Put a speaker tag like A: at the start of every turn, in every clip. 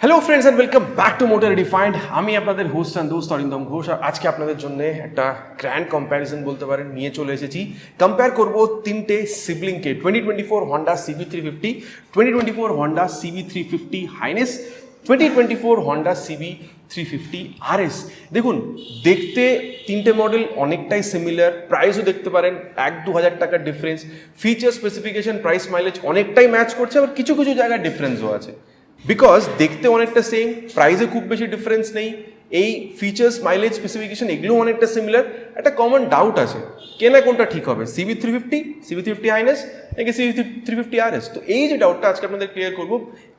A: Hello friends and welcome back to motor refined. আমি আপনাদের host and দোস্ত অরিন্দম ঘোষ। আর আজকে আপনাদের জন্য একটা গ্র্যান্ড কম্প্যারিজন বলতে পারেন নিয়ে চলে এসেছি। কম্পেয়ার করব তিনটে সিবলিংকে, 2024 Honda CB350, 2024 Honda CB350 highness, 2024 Honda CB350 RS। দেখুন, দেখতে তিনটে মডেল অনেকটাই সিমিলার, প্রাইসও দেখতে পারেন 1-2 হাজার টাকার difference, feature specification price mileage অনেকটাই ম্যাচ করছে, আবার কিছু কিছু জায়গায় ডিফারেন্সও আছে। বিকজ দেখতে অনেকটা সেম, প্রাইসে খুব বেশি ডিফারেন্স নেই, এই ফিচার্স মাইলেজ স্পেসিফিকেশন এগুলো অনেকটা সিমিলার। একটা কমন ডাউট আছে, কেনা কোনটা ঠিক হবে, CB350 হাইনেস নাকি CB350 RS। তো এই যে ডাউটটা আজকে আপনাদের ক্লিয়ার করবো,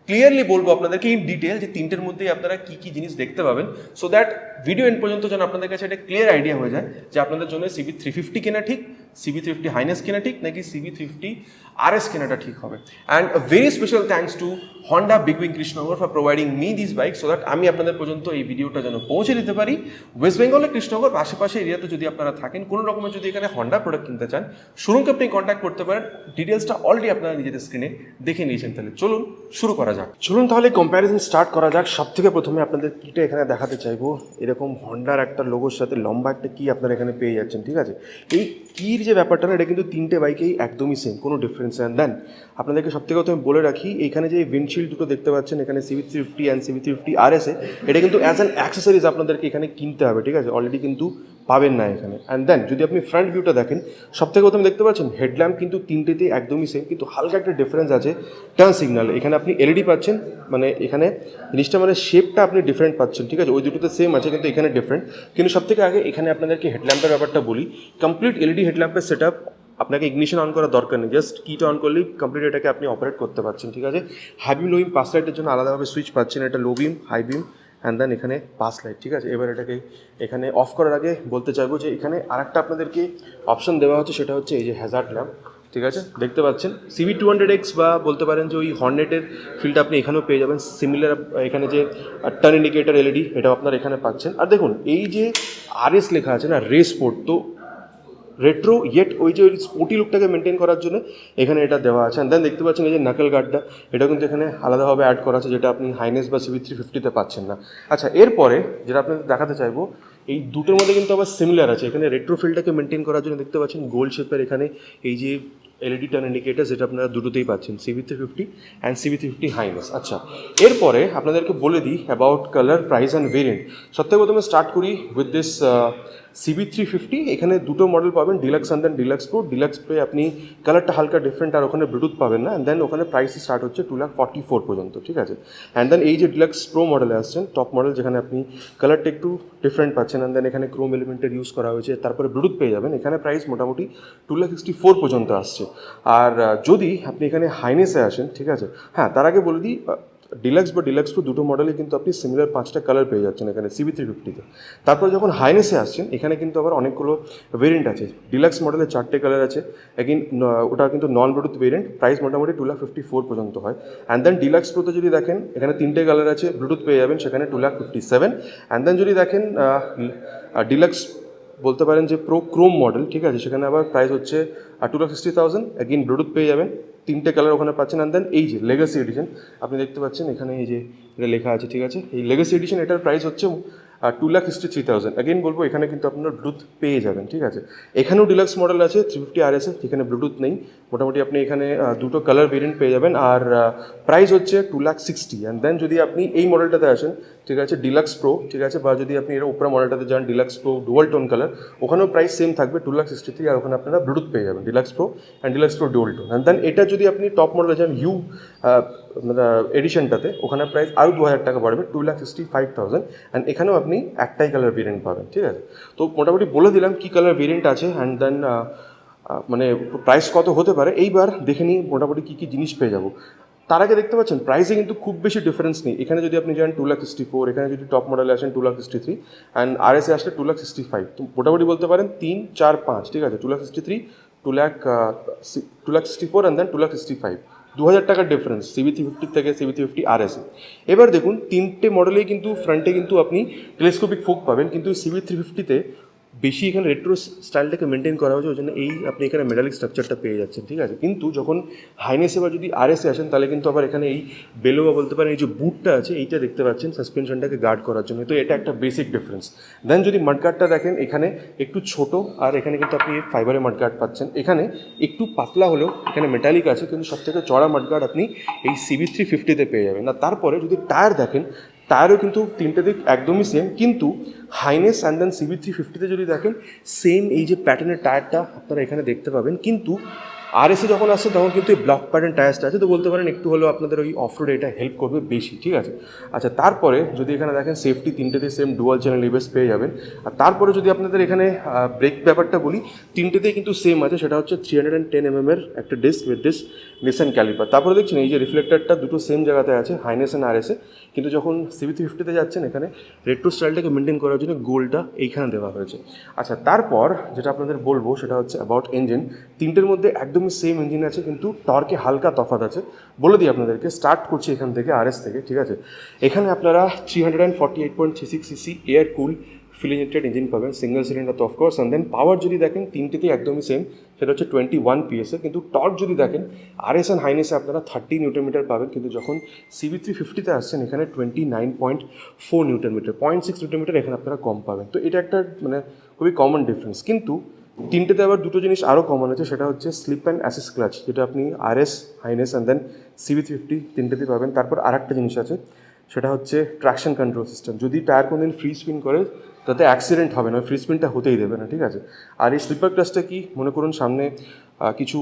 A: ক্লিয়ারলি বলবো আপনাদেরকে ইন ডিটেল যে তিনটের মধ্যেই আপনারা কি কি জিনিস দেখতে পাবেন, সো দ্যাট ভিডিও এন্ড পর্যন্ত যেন আপনাদের কাছে একটা ক্লিয়ার আইডিয়া হয়ে যায় যে আপনাদের জন্য CB350 কেনা ঠিক, CB350 হাইনেস কেনা ঠিক নাকি CB350 RS কেনাটা ঠিক হবে। And a very special thanks to Honda big wing Krishnanagar for providing me this bike, so that আমি আপনাদের পর্যন্ত এই ভিডিওটা যেন পৌঁছে দিতে পারি। ওয়েস্ট বেঙ্গলের কৃষ্ণনগর আশেপাশে এরিয়াতে যদি আপনারা থাকেন, কোনো রকমের যদি এখানে হন্ডা প্রোডাক্ট কিনতে চান, শোরুমকে আপনি কন্ট্যাক্ট করতে পারেন। ডিটেলসটা অলরেডি আপনারা নিজেদের স্ক্রিনে দেখে নিয়েছেন। তাহলে চলুন শুরু করা যাক। চলুন তাহলে কম্প্যারিজন স্টার্ট করা যাক। সব থেকে প্রথমে আপনাদের কিটা এখানে দেখাতে চাইবো, এরকম হন্ডার একটা লোগোর সাথে লম্বা একটা কি আপনারা এখানে পেয়ে যাচ্ছেন, ঠিক আছে। এই কির যে ব্যাপারটা না, এটা কিন্তু তিনটে বাইকেই একদমই সেম, কোনো ডিফারেন্স অ্যান্ড দেন আপনাদেরকে সব থেকে প্রথমে বলে রাখি, এখানে যে উইন্ডশিল্ড দুটো দেখতে পাচ্ছেন এখানে CB350 অ্যান্ড CB350 RS এ, এটা কিন্তু অ্যাজ অ্যান অ্যাক্সেসরিজ আপনাদেরকে এখানে কিনতে হবে, ঠিক আছে, অলরেডি কিন্তু পাবেন না এখানে। অ্যান্ড দেন যদি আপনি ফ্রন্ট ভিউটা দেখেন, সব থেকে প্রথমে দেখতে পাচ্ছেন হেডল্যাম্প কিন্তু তিনটেতেই একদমই সেম, কিন্তু হালকা একটা ডিফারেন্স আছে টার্ন সিগনাল। এখানে আপনি এলইডি পাচ্ছেন, মানে এখানে জিনিসটা মানে শেপটা আপনি ডিফারেন্ট পাচ্ছেন, ঠিক আছে। ওই দুটোতে সেম আছে কিন্তু এখানে ডিফারেন্ট। কিন্তু সব থেকে আগে এখানে আপনাদেরকে হেডল্যাম্পের ব্যাপারটা বলি, কমপ্লিট এলইডি হেডল্যাম্পের সেট আপ, আপনাকে ইগনিশন অন করার দরকার নেই, জাস্ট কিটা অন করলেই কমপ্লিট এটাকে আপনি অপারেট করতে পারছেন, ঠিক আছে। হাই বিম লো বিম পাস লাইটের জন্য আলাদাভাবে সুইচ পাচ্ছেন, এটা লো বিম হাই বিম অ্যান্ড দেন এখানে পাস লাইট, ঠিক আছে। এবার এটাকে এখানে অফ করার আগে বলতে চাইবো যে এখানে আরেকটা আপনাদেরকে অপশন দেওয়া হচ্ছে, সেটা হচ্ছে এই যে হ্যাজার্ড ল্যাম্প, ঠিক আছে, দেখতে পাচ্ছেন। CB200X বা বলতে পারেন যে ওই হর্নেটের ফিল্ডটা আপনি এখানেও পেয়ে যাবেন, সিমিলার। এখানে যে টার্ন ইন্ডিকেটার এলইডি এটাও আপনারা এখানে পাচ্ছেন। আর দেখুন এই যে RS লেখা আছে না, রেস স্পোর্ট, তো রেট্রো ইয়েট ওই যে ওই স্পোর্টি লুকটাকে মেনটেন করার জন্য এখানে এটা দেওয়া আছে। দেন দেখতে পাচ্ছেন এই যে নাকল গার্ডটা, এটা কিন্তু এখানে আলাদাভাবে অ্যাড করা আছে, যেটা আপনি হাইনেস বা CB350-তে পাচ্ছেন না। আচ্ছা, এরপরে যেটা আপনাদের দেখাতে চাইবো, এই দুটোর মধ্যে কিন্তু আবার সিমিলার আছে। এখানে রেট্রো ফিল্ডটাকে মেনটেন করার জন্য দেখতে পাচ্ছেন গোল্ড শেপের এখানে এই যে এলইডি টার্ন ইন্ডিকেটার, যেটা আপনারা দুটোতেই পাচ্ছেন, CB350 অ্যান্ড CB350 হাইনেস। আচ্ছা, এরপরে আপনাদেরকে বলে দিই about colour, price and variant. সবথেকে প্রথমে স্টার্ট করি উইথ দিস CB350। এখানে দুটো মডেল পাবেন, deluxe and then deluxe pro. Deluxe pro আপনি কালারটা হালকা ডিফারেন্ট, আর ওখানে ব্লুটুথ পাবেন না। অ্যান্ড দেন ওখানে প্রাইস স্টার্ট হচ্ছে 2,44,000 পর্যন্ত, ঠিক আছে। অ্যান্ড দেন এই যে ডিলাক্স প্রো মডেলে আসছেন, টপ মডেল, যেখানে আপনি কালারটা একটু ডিফারেন্ট পাচ্ছেন। অ্যান্ড দেন এখানে ক্রোম এলিমেন্টের ইউজ করা হয়েছে, তারপরে ব্লুটুথ পেয়ে যাবেন। এখানে প্রাইস মোটামুটি 2,64,000 পর্যন্ত আসছে। আর যদি আপনি এখানে হাইনেসে আসেন, ঠিক আছে, হ্যাঁ তার আগে বলে দিই, ডিলাক্স বা ডিলাক্স প্রো দুটো মডেলে কিন্তু আপনি সিমিলার 5টা কালার পেয়ে যাচ্ছেন এখানে CB350-তে। তারপর যখন হাইনেসে আসছেন, এখানে কিন্তু আবার অনেকগুলো ভেরিয়েন্ট আছে। ডিলাক্স মডেলে 4টে কালার আছে, এগেইন ওটা কিন্তু নন ব্লুটুথ ভেরিয়েন্ট, প্রাইস মোটামুটি 2,54,000 পর্যন্ত হয়। অ্যান্ড দেন ডিলাক্স প্রোতে যদি দেখেন, এখানে 3টে কালার আছে, ব্লুটুথ পেয়ে যাবেন, সেখানে 2,57,000। অ্যান্ড দেন যদি দেখেন ডিলাক্স বলতে পারেন যে প্রো ক্রোম মডেল, ঠিক আছে, সেখানে আবার প্রাইস হচ্ছে 2,60,000, এগেইন ব্লুটুথ পেয়ে যাবেন, 3টে কালার ওখানে পাচ্ছেন। অ্যান্ড দেন এই যে লেগাসি এডিশন আপনি দেখতে পাচ্ছেন এখানে, এই যে এটা লেখা আছে, ঠিক আছে, এই লেগাসি এডিশন, এটার প্রাইস হচ্ছে 2,63,000। এগেইন বলবো এখানে কিন্তু আপনার ব্লুটুথ পেয়ে যাবেন, ঠিক আছে। এখানেও ডিলাক্স মডেল আছে 350 RS, যেখানে ব্লুটুথ নেই। মোটামুটি আপনি এখানে দুটো কালার ভেরিয়েন্ট পেয়ে যাবেন, আর প্রাইস হচ্ছে 2,60,000। অ্যান্ড দেন যদি আপনি এই মডেলটাতে আসেন, ঠিক আছে, ডিলাক্স প্রো, ঠিক আছে, বা যদি আপনি এর উপরে মডেলটাতে যান deluxe pro dual tone colour, ওখানেও প্রাইস সেম থাকবে 2,63,000, আর ওখানে আপনারা ব্লুটুথ পেয়ে যাবেন, deluxe pro and deluxe pro dual tone. And then এটা যদি আপনি টপ মডেলে যান এডিশনটাতে, ওখানে প্রাইস আরও 2,000 টাকা বাড়বে, 2,65,000। অ্যান্ড এখানেও আপনি একটাই কালার ভেরিয়েন্ট পাবেন, ঠিক আছে। তো মোটামুটি বলে দিলাম কী কালার ভেরিয়েন্ট আছে, অ্যান্ড দেন মানে প্রাইস কত হতে পারে। এইবার দেখে নিই মোটামুটি কী কী জিনিস পেয়ে যাবো। তার আগে দেখতে পাচ্ছেন প্রাইসে কিন্তু খুব বেশি ডিফারেন্স নেই। এখানে যদি আপনি যান 2,64,000, এখানে যদি টপ মডেলে আসেন 2,63,000, অ্যান্ড RS-এ আসলে 2,65,000। তো মোটামুটি বলতে পারেন 3, 4, 5, ঠিক আছে, 2,63,000, 2,64,000 অ্যান্ড দেন 2,65,000, 2,000 টাকার ডিফারেন্স CB350 থেকে CB350 RS-এ। এবার দেখুন তিনটে মডেলেই কিন্তু ফ্রন্টে কিন্তু আপনি টেলিস্কোপিক ফোক পাবেন, কিন্তু CB350-তে বেশি এখানে রেট্রো স্টাইলটাকে মেনটেন করা হয়েছে, ওই জন্য এই আপনি এখানে মেটালিক স্ট্রাকচারটা পেয়ে যাচ্ছেন, ঠিক আছে। কিন্তু যখন হাইনেসে বা যদি আরএসে আসেন তাহলে কিন্তু আবার এখানে এই বেলো বা বলতে পারেন এই যে বুটটা আছে এইটা দেখতে পাচ্ছেন সাসপেনশনটাকে গার্ড করার জন্য, তো এটা একটা বেসিক ডিফারেন্স। দেন যদি মাডগার্ডটা দেখেন এখানে একটু ছোট, আর এখানে কিন্তু আপনি ফাইবারের মাডগার্ড পাচ্ছেন, এখানে একটু পাতলা হলেও এখানে মেটালিক আছে, কিন্তু সবথেকে চড়া মাডগার্ড আপনি এই CB350-তে পেয়ে যাবেন। না তারপরে যদি টায়ার দেখেন, টায়ারও কিন্তু তিনটে দিক একদমই সেম, কিন্তু হাইনেস অ্যান্ড দেন CB350-তে যদি দেখেন সেম এই যে প্যাটার্নের টায়ারটা আপনারা এখানে দেখতে পাবেন, কিন্তু আরএসে যখন আসছে তখন কিন্তু এই ব্লক প্যাটার্ন টায়ারটা আছে, তো বলতে পারেন একটু হলেও আপনাদের ওই অফরোডে এটা হেল্প করবে বেশি, ঠিক আছে। আচ্ছা তারপরে যদি এখানে দেখেন সেফটি তিনটেতে সেম ডুয়াল চ্যানেল এবিএস পেয়ে যাবেন। আর তারপরে যদি আপনাদের এখানে ব্রেক ব্যাপারটা বলি, তিনটেতেই কিন্তু সেম আছে, সেটা হচ্ছে 310 এর একটা disc with this Nissin caliper. তারপরে দেখছেন এই যে রিফ্লেক্টারটা দুটো সেম জায়গাতে আছে হাইনেস অ্যান্ড আরএসে, কিন্তু যখন CB350-তে যাচ্ছেন এখানে রেট্রো স্টাইলটাকে মেনটেন করার জন্য গোলটা এইখানে দেওয়া হয়েছে। আচ্ছা তারপর যেটা আপনাদের বলবো সেটা হচ্ছে অ্যাবাউট ইঞ্জিন। তিনটের মধ্যে একদমই সেম ইঞ্জিন আছে, কিন্তু টর্কে হালকা তফাৎ আছে। বলে দিই আপনাদেরকে, স্টার্ট করছি এখান থেকে আরএস থেকে, ঠিক আছে। এখানে আপনারা 348.36cc এয়ার কুল ফুল ইঞ্জেক্টেড ইঞ্জিন পাবেন, সিঙ্গেল সিলিন্ডার তো অফকোর্স। অ্যান্ড দেন পাওয়ার যদি দেখেন তিনটেতেই একদমই সেম, সেটা হচ্ছে 21 PS, কিন্তু টর্ক যদি দেখেন আরএস অ্যান্ড হাইনেসে আপনারা 30 নিউটন মিটার পাবেন, কিন্তু যখন CB350-তে আসছেন এখানে 29.4 নিউটন মিটার, 0.6 নিউটন মিটার এখানে আপনারা কম পাবেন। তো এটা একটা মানে খুবই কমন ডিফারেন্স। কিন্তু তিনটেতে আবার দুটো জিনিস আরও কমন আছে, সেটা হচ্ছে স্লিপ অ্যান্ড অ্যাসিস্ট ক্লাচ, যেটা আপনি RS, Highness and then CB350 তিনটেতেই পাবেন। তারপর আর একটা জিনিস আছে, সেটা হচ্ছে ট্র্যাকশন কন্ট্রোল সিস্টেম। যদি টায়ার কোনো দিন ফ্রি স্পিন করে তাতে অ্যাক্সিডেন্ট হবে না, ফ্রি স্পিনটা হতেই দেবে না, ঠিক আছে। আর এই স্লিপার ক্লাচটা কি, মনে করুন সামনে কিছু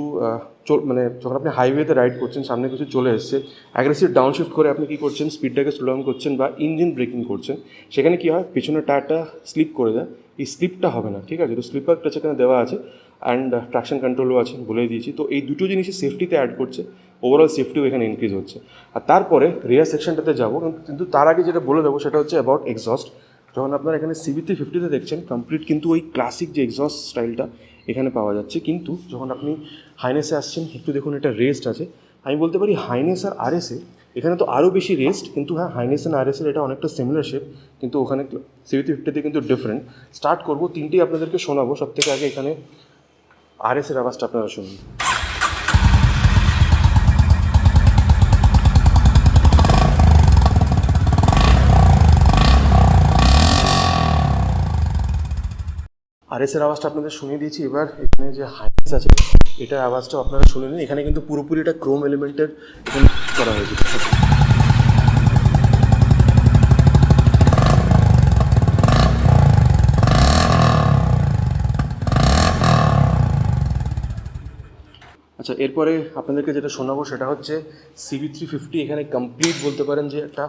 A: মানে যখন আপনি হাইওয়েতে রাইড করছেন সামনে কিছু চলে এসছে, অ্যাগ্রেসিভ ডাউনশিফট করে আপনি কী করছেন, স্পিডটাকে স্লো ডাউন করছেন বা ইঞ্জিন ব্রেকিং করছেন, সেখানে কী হয় পিছনের টায়ারটা স্লিপ করে দেয়, এই স্লিপটা হবে না, ঠিক আছে। তো স্লিপার ক্লাচ এখানে দেওয়া আছে, অ্যান্ড ট্র্যাকশন কন্ট্রোলও আছে, বলেই দিয়েছি। তো এই দুটো জিনিসই সেফটিতে অ্যাড করছে, ওভারঅল সেফটিও এখানে ইনক্রিজ হচ্ছে। আর তারপরে রেয়ার সেকশনটাতে যাবো, কিন্তু তার আগে যেটা বলে দেবো সেটা হচ্ছে অ্যাবাউট এক্সস্ট। যখন আপনারা এখানে CB350-তে দেখছেন কমপ্লিট কিন্তু ওই ক্লাসিক যে এক্সস্ট স্টাইলটা এখানে পাওয়া যাচ্ছে, কিন্তু যখন আপনি হাইনেসে আসছেন একটু দেখুন এটা রেস্ট আছে। আমি বলতে পারি হাইনেস আর আরএসে এখানে তো আরও বেশি রেস্ট, কিন্তু হ্যাঁ হাইনেস অ্যান্ড আরএসের এটা অনেকটা সিমিলার শেপ, কিন্তু ওখানে CB350-তে কিন্তু ডিফারেন্ট। স্টার্ট করবো, তিনটেই আপনাদেরকে শোনাবো, সব থেকে আগে এখানে আরএসের আওয়াজটা আপনারা শুনুন। আরএসের আওয়াজটা আপনাদের শুনিয়ে দিয়েছি, এবার এখানে যে হাইনেস আছে এটার আওয়াজটাও আপনারা শুনে নিন। এখানে কিন্তু পুরোপুরি এটা ক্রোম এলিমেন্টের এখানে করা হয়েছে। আচ্ছা এরপরে আপনাদেরকে যেটা শোনাবো সেটা হচ্ছে CB350, এখানে কমপ্লিট বলতে পারেন যে একটা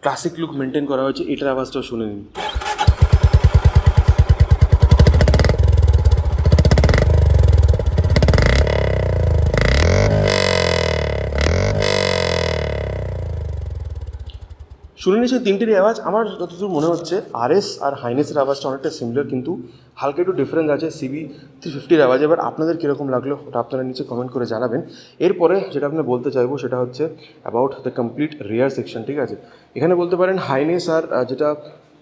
A: ক্লাসিক লুক মেনটেন করা হয়েছে, এটার আওয়াজটাও শুনে নিন। শুনে নিয়েছেন তিনটেরই আওয়াজ। আমার যতদূর মনে হচ্ছে আরএস আর হাইনেসের আওয়াজটা অনেকটা সিমিলার, কিন্তু হালকা একটু ডিফারেন্স আছে CB350-র আওয়াজ। এবার আপনাদের কীরকম লাগলো ওটা আপনারা নিচে কমেন্ট করে জানাবেন। এরপরে যেটা আপনি বলতে চাইবো সেটা হচ্ছে about the complete rare section, ঠিক আছে। এখানে বলতে পারেন হাইনেস আর যেটা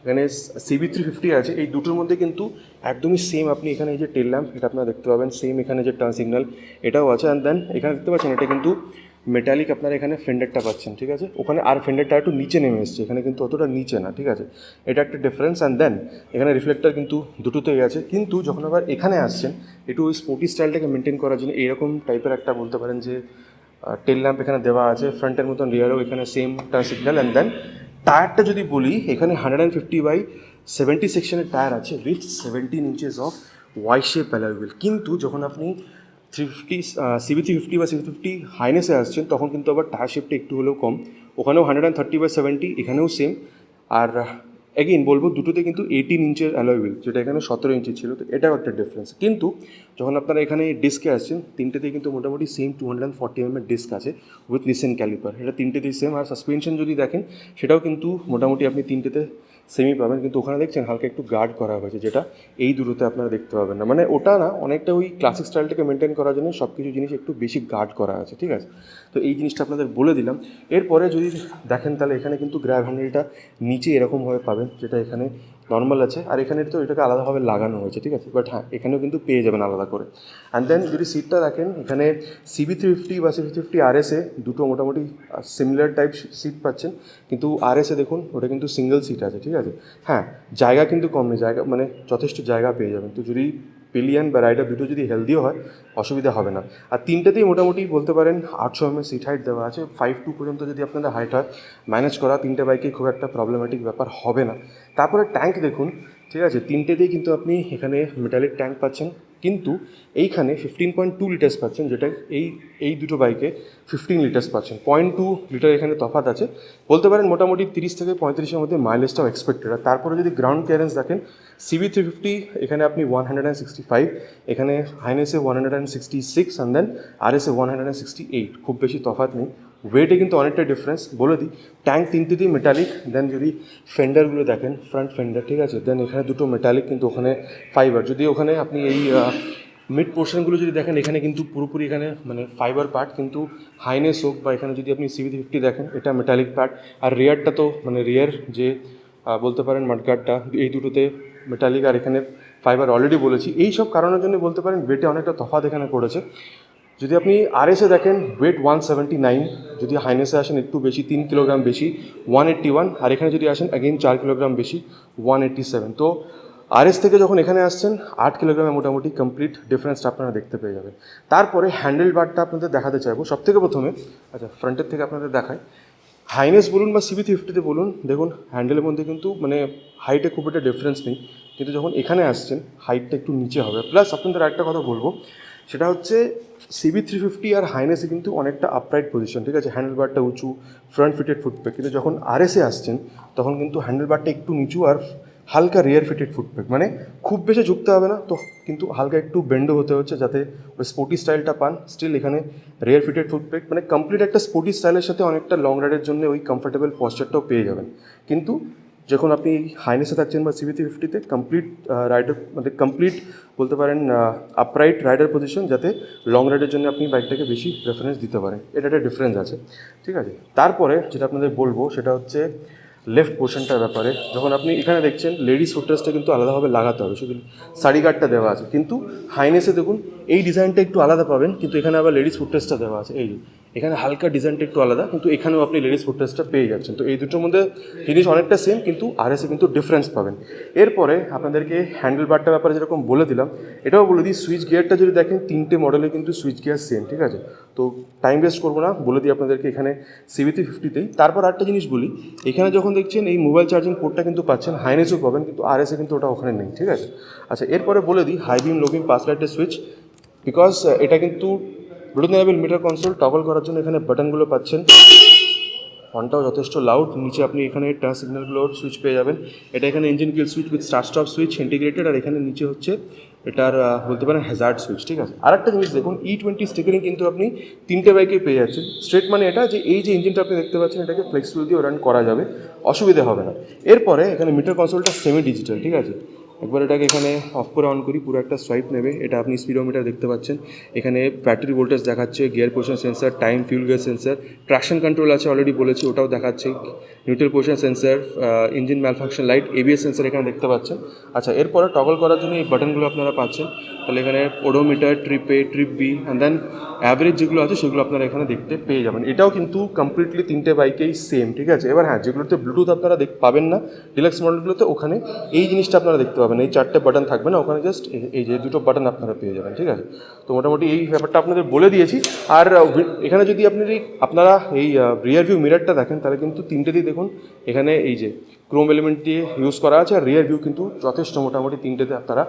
A: এখানে CB350 আছে এই দুটোর মধ্যে কিন্তু একদমই সেম। আপনি এখানে এই যে টেল ল্যাম্প এটা আপনারা দেখতে পাবেন সেম, এখানে যে টার্ন সিগন্যাল এটাও আছে। অ্যান্ড দেন এখানে দেখতে পাচ্ছেন এটা কিন্তু মেটালিক আপনারা এখানে ফেন্ডারটা পাচ্ছেন, ঠিক আছে। ওখানে আর ফেন্ডারটা একটু নিচে নেমে এসছে, এখানে কিন্তু অতটা নিচে না, ঠিক আছে। এটা একটা ডিফারেন্স। অ্যান্ড দেন এখানে রিফ্লেক্টার কিন্তু দুটোতেই আছে, কিন্তু যখন আবার এখানে আসছেন একটু ওই স্পোর্টি স্টাইলটাকে মেনটেন করার জন্য এইরকম টাইপের একটা বলতে পারেন যে টেল ল্যাম্প এখানে দেওয়া আছে, ফ্রন্টের মতন রিয়ারও এখানে same turn signal. And then টায়ারটা যদি বলি এখানে 150/70 সেকশনের টায়ার আছে with 17 inches of Y shape alloy wheel. কিন্তু যখন আপনি 350 CB350 বা CB350 হাইনেসে আসছেন তখন কিন্তু আবার টায়ার শেপটা একটু হলেও কম, ওখানেও 130/70, এখানেও সেম। আর এগেইন বলবো দুটোতে কিন্তু 18 ইঞ্চের অ্যালয় হুইল, যেটা এখানে 17 ইঞ্চি ছিল, তো এটাও একটা ডিফারেন্স। কিন্তু যখন আপনারা এখানে ডিস্কে আসছেন তিনটেতেই কিন্তু মোটামুটি সেম 240 mm ডিস্ক আছে উইথ নিসেন ক্যালিপার, এটা তিনটেতেই সেম। আর সাসপেনশন যদি দেখেন সেটাও কিন্তু মোটামুটি আপনি তিনটেতে সেমই পাবেন, কিন্তু ওখানে দেখছেন হালকা একটু গার্ড করা হয়েছে, যেটা এই দুটোতে আপনারা দেখতে পাবেন না। মানে ওটা না, অনেকটা ওই ক্লাসিক স্টাইলটাকে মেনটেন করার জন্য সব কিছু জিনিস একটু বেশি গার্ড করা আছে, ঠিক আছে। তো এই জিনিসটা আপনাদের বলে দিলাম। এরপরে যদি দেখেন তাহলে এখানে কিন্তু গ্র্যাব হ্যান্ডেলটা নিচে এরকমভাবে পাবেন, যেটা এখানে
B: নর্মাল আছে, আর এখানে তো এটাকে আলাদাভাবে লাগানো হয়েছে, ঠিক আছে। বাট হ্যাঁ, এখানেও কিন্তু পেয়ে যাবেন আলাদা করে। অ্যান্ড দেন যদি সিটটা দেখেন, এখানে CB350 বা CB350 RS-এ দুটো মোটামুটি সিমিলার টাইপ সিট পাচ্ছেন, কিন্তু RS-এ দেখুন ওটা কিন্তু সিঙ্গেল সিট আছে, ঠিক আছে। হ্যাঁ, জায়গা কিন্তু কম নেই, জায়গা মানে যথেষ্ট জায়গা পেয়ে যাবেন। তো যদি পিলিয়ন বা রাইডার দুটো যদি হেলদিও হয়, অসুবিধা হবে না। আর তিনটেতেই মোটামুটি বলতে পারেন 800 mm সিট হাইট দেওয়া আছে। 5'2" পর্যন্ত যদি আপনাদের হাইট হয়, ম্যানেজ করা তিনটে বাইকে খুব একটা প্রবলেমেটিক ব্যাপার হবে না। তারপরে ট্যাঙ্ক দেখুন, ঠিক আছে, তিনটেতেই কিন্তু আপনি এখানে মেটালিক ট্যাঙ্ক পাচ্ছেন, কিন্তু এইখানে 15.2 লিটার্স পাচ্ছেন, যেটা এই দুটো বাইকে 15 লিটার্স পাচ্ছেন। 0.2 লিটার এখানে তফাৎ আছে। বলতে পারেন মোটামুটি 30 থেকে 35-এর মধ্যে মাইলেজটাও এক্সপেক্টেড। আর তারপরে যদি গ্রাউন্ড ক্লিয়ারেন্স দেখেন, CB350 এখানে আপনি 165, এখানে হাইনেসে 166, অ্যান্ড দেন RS-এ 168। খুব বেশি তফাৎ নেই, ওয়েটে কিন্তু অনেকটা ডিফারেন্স। বলে দিই, ট্যাঙ্ক তিনটেতেই মেটালিক। দেন যদি ফেন্ডারগুলো দেখেন, ফ্রন্ট ফেন্ডার, ঠিক আছে, দেন এখানে দুটো মেটালিক, কিন্তু ওখানে ফাইবার। যদি ওখানে আপনি এই মিড পোর্শনগুলো যদি দেখেন, এখানে কিন্তু পুরোপুরি এখানে মানে ফাইবার পার্ট, কিন্তু হাইনেস হোক বা এখানে যদি আপনি CB350 দেখেন, এটা মেটালিক পার্ট। আর রিয়ারটা তো মানে রিয়ার যে বলতে পারেন মাডগার্ডটা, এই দুটোতে মেটালিক, আর এখানে ফাইবার অলরেডি বলেছি। এই সব কারণের জন্য বলতে পারেন ওয়েটে অনেকটা তফাৎ এখানে পড়েছে। যদি আপনি RS-এ দেখেন, ওয়েট 179, যদি হাইনেসে আসেন একটু বেশি, 3 কিলোগ্রাম বেশি, 181, আর এখানে যদি আসেন অ্যাগেন 4 কিলোগ্রাম বেশি, 187। তো RS থেকে যখন এখানে আসছেন 8 কিলোগ্রামে মোটামুটি কমপ্লিট ডিফারেন্সটা আপনারা দেখতে পেয়ে যাবেন। তারপরে হ্যান্ডেল বারটা আপনাদের দেখাতে চাইবো সবথেকে প্রথমে। আচ্ছা, ফ্রন্টের থেকে আপনাদের দেখায়। হাইনেস বলুন বা CB350-তে বলুন, দেখুন হ্যান্ডেলের মধ্যে কিন্তু মানে হাইটে খুব একটা ডিফারেন্স নেই, কিন্তু যখন এখানে আসছেন হাইটটা একটু নিচে হবে। প্লাস আপনাদের আরেকটা কথা বলবো, সেটা হচ্ছে CB350 আর হাইনেসে কিন্তু অনেকটা আপরাইট পজিশন, ঠিক আছে, হ্যান্ডেল বারটা উঁচু, ফ্রন্ট ফিটেড ফুটপ্যাক। কিন্তু যখন RS-এ আসছেন তখন কিন্তু হ্যান্ডেল বারটা একটু নিচু আর হালকা রিয়ার ফিটেড ফুটপ্যাক, মানে খুব বেশি ঝুঁকতে হবে না তো, কিন্তু হালকা একটু বেন্ডও হতে হচ্ছে যাতে ওই স্পোর্টি স্টাইলটা পান। স্টিল এখানে রিয়ার ফিটেড ফুটপ্যাক, মানে কমপ্লিট একটা স্পোর্টি স্টাইলের সাথে অনেকটা লং রাইডের জন্য ওই কমফোর্টেবল পশ্চারটাও পেয়ে যাবেন। কিন্তু যখন আপনি হাইনেসে থাকছেন বা CB350-তে কমপ্লিট রাইডার মানে কমপ্লিট বলতে পারেন আপরাইট রাইডার পজিশন, যাতে লং রাইডের জন্য আপনি বাইকটাকে বেশি প্রেফারেন্স দিতে পারেন। এটা একটা ডিফারেন্স আছে, ঠিক আছে। তারপরে যেটা আপনাদের বলবো সেটা হচ্ছে লেফট পোর্শনটার ব্যাপারে। যখন আপনি এখানে দেখছেন লেডিস ফুটরেস্টটা কিন্তু আলাদাভাবে লাগাতে হবে, শুধু সারি গার্ডটা দেওয়া আছে, কিন্তু হাইনেসে দেখুন এই ডিজাইনটা একটু আলাদা পাবেন, কিন্তু এখানে আবার লেডিস ফুটরেস্টটা দেওয়া আছে। এই এখানে হালকা ডিজাইনটা একটু আলাদা, কিন্তু এখানেও আপনি লেডিস ফুটরেস্টটা পেয়ে যাচ্ছেন। তো এই দুটোর মধ্যে জিনিস অনেকটা সেম, কিন্তু RS-এ কিন্তু ডিফারেন্স পাবেন। এরপরে আপনাদেরকে হ্যান্ডেল বারটার ব্যাপারে যেরকম বলে দিলাম, এটাও বলে দিই, সুইচ গিয়ারটা যদি দেখেন তিনটে মডেলে কিন্তু সুইচ গিয়ার সেম, ঠিক আছে। তো টাইম ওয়েস্ট করবো না, বলে দিই আপনাদেরকে এখানে CB350-তেই। তারপর আরেকটা জিনিস বলি, এখানে যখন দেখছেন এই মোবাইল চার্জিং পোর্টটা কিন্তু পাচ্ছেন, হাইনেসও পাবেন, কিন্তু RS-এ কিন্তু ওটা ওখানে নেই, ঠিক আছে। আচ্ছা, এরপরে বলে দিই হাই বিম লো বিম পাস লাইটের সুইচ, বিকজ এটা কিন্তু Bluetooth enable metre console toggle করার জন্য এখানে বাটনগুলো পাচ্ছেন। হর্নটাও যথেষ্ট লাউড। নিচে আপনি এখানে টাচ সিগন্যালগুলোর সুইচ পেয়ে যাবেন। এটা এখানে engine kill switch with start stop switch integrated, আর এখানে নিচে হচ্ছে এটার বলতে পারেন হ্যাজার্ড সুইচ, ঠিক আছে। আরেকটা জিনিস দেখুন, E20 স্টিকারিং কিন্তু আপনি তিনটে বাইকে পেয়ে যাচ্ছেন। স্ট্রেট মানে এটা যে এই যে ইঞ্জিনটা আপনি দেখতে পাচ্ছেন, এটাকে ফ্লেক্সিবল দিয়ে রান করা যাবে, অসুবিধা হবে না। এরপরে এখানে মিটার কনসোলটা সেমি ডিজিটাল, ঠিক আছে। একবার এটাকে এখানে অফ করে অন করি, পুরো একটা সোয়াইপ নেবে। এটা আপনি স্পিডোমিটার দেখতে পাচ্ছেন, এখানে ব্যাটারি ভোল্টেজ দেখাচ্ছে, gear position sensor, time fuel gear sensor, traction control আছে অলরেডি বলেছি, ওটাও দেখাচ্ছে, neutral position sensor, engine malfunction light, ABS sensor এখানে দেখতে পাচ্ছেন। আচ্ছা, এরপরে টগল করার জন্য এই বাটনগুলো আপনারা পাচ্ছেন। তাহলে এখানে odometer, trip A, trip B, and then average যেগুলো আছে সেগুলো আপনারা এখানে দেখতে পেয়ে যাবেন। এটাও কিন্তু কমপ্লিটলি তিনটে বাইকেই সেম, ঠিক আছে। এবার হ্যাঁ, যেগুলোতে ব্লুটুথ আপনারা পাবেন না ডিলাক্স মডেলগুলোতে, ওখানে এই জিনিসটা আপনারা দেখতে পাবেন, এই চারটে বাটন থাকবে না, ওখানে জাস্ট এই যে দুটো বাটন আপনারা পেয়ে যাবেন, ঠিক আছে। তো মোটামুটি এই ব্যাপারটা আপনাদের বলে দিয়েছি। আর এখানে যদি আপনারা এই রিয়ার ভিউ মিরারটা দেখেন, তাহলে কিন্তু তিনটেতেই দেখুন এখানে এই যে ক্রোম এলিমেন্ট দিয়ে ইউজ করা আছে, আর রিয়ার ভিউ কিন্তু যথেষ্ট মোটামুটি তিনটেতে আপনারা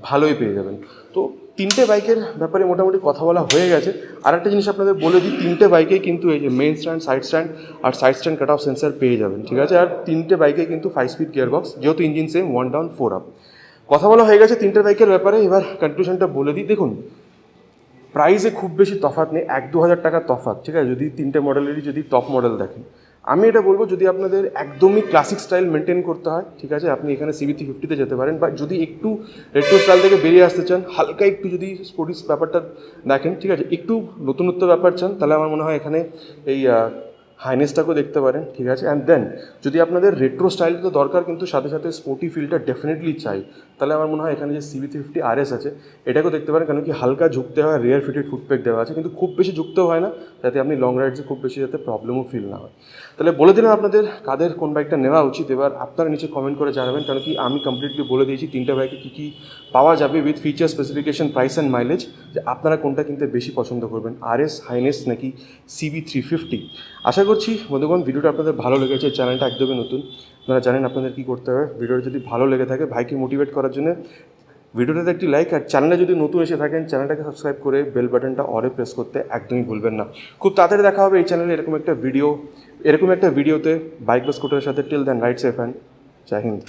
B: ভালোই পেয়ে যাবেন। তো তিনটে বাইকের ব্যাপারে মোটামুটি কথা বলা হয়ে গেছে। আর একটা জিনিস আপনাদের বলে দিই, তিনটে বাইকেই কিন্তু এই যে মেইন স্ট্যান্ড, সাইড স্ট্যান্ড আর side stand cut off sensor পেয়ে যাবেন, ঠিক আছে। আর তিনটে বাইকে কিন্তু 5 স্পিড গিয়ার বক্স, যেহেতু ইঞ্জিন সেম, 1 ডাউন 4 আপ। কথা বলা হয়ে গেছে তিনটে বাইকের ব্যাপারে। এবার কনক্লুশনটা বলে দিই। দেখুন, প্রাইসে খুব বেশি তফাৎ নেই, 1-2 হাজার টাকার তফাৎ, ঠিক আছে, যদি তিনটে মডেলেরই যদি টপ মডেল দেখেন। আমি এটা বলবো, যদি আপনাদের একদমই ক্লাসিক স্টাইল মেনটেন করতে হয়, ঠিক আছে, আপনি এখানে CB350-তে যেতে পারেন। বা যদি একটু রেট্রো স্টাইল থেকে বেরিয়ে আসতে চান, হালকা একটু যদি স্পোর্টিস ব্যাপারটা দেখেন, ঠিক আছে, একটু নতুনত্ব ব্যাপার চান, তাহলে আমার মনে হয় এখানে এই হাইনেসটাকেও দেখতে পারেন, ঠিক আছে। অ্যান্ড দেন যদি আপনাদের রেট্রো স্টাইল তো দরকার, কিন্তু সাথে সাথে স্পোর্টি ফিলটা ডেফিনেটলি চাই, তাহলে আমার মনে হয় এখানে যে CB350 RS আছে এটাকেও দেখতে পারেন, কারণ কি হালকা ঝুঁকতে হয়, রিয়ার ফিটেড ফুটপেক দেওয়া আছে, কিন্তু খুব বেশি ঝুঁকতেও হয় না, যাতে আপনি লং রাইডসে খুব বেশি যাতে প্রবলেমও ফিল না হয়। তাহলে বলে দিলাম আপনাদের কাদের কোন বাইকটা নেওয়া উচিত। এবার আপনারা নিচে কমেন্ট করে জানাবেন, কারণ কি আমি কমপ্লিটলি বলে দিয়েছি তিনটা বাইকে কী কী পাওয়া যাবে with feature, specification, price and mileage, যে আপনারা কোনটা কিনতে বেশি পছন্দ করবেন, RS, হাইনেস নাকি CB350। আশা করছি বন্ধুগণ ভিডিওটা আপনাদের ভালো লেগেছে। চ্যানেলটা একদমই নতুন, আপনারা জানেন আপনাদের কী করতে হবে। ভিডিওটা যদি ভালো লেগে থাকে ভাইকে মোটিভেট করার জন্য ভিডিওটাতে একটি লাইক, আর চ্যানেলে যদি নতুন এসে থাকেন চ্যানেলটাকে সাবস্ক্রাইব করে বেল বাটনটা অরে প্রেস করতে একদমই ভুলবেন না। খুব তাড়াতাড়ি দেখা হবে এই চ্যানেলে এরকম একটা ভিডিওতে বাইক বা স্কুটারের সাথে। Till then ride safe and জয় হিন্দ।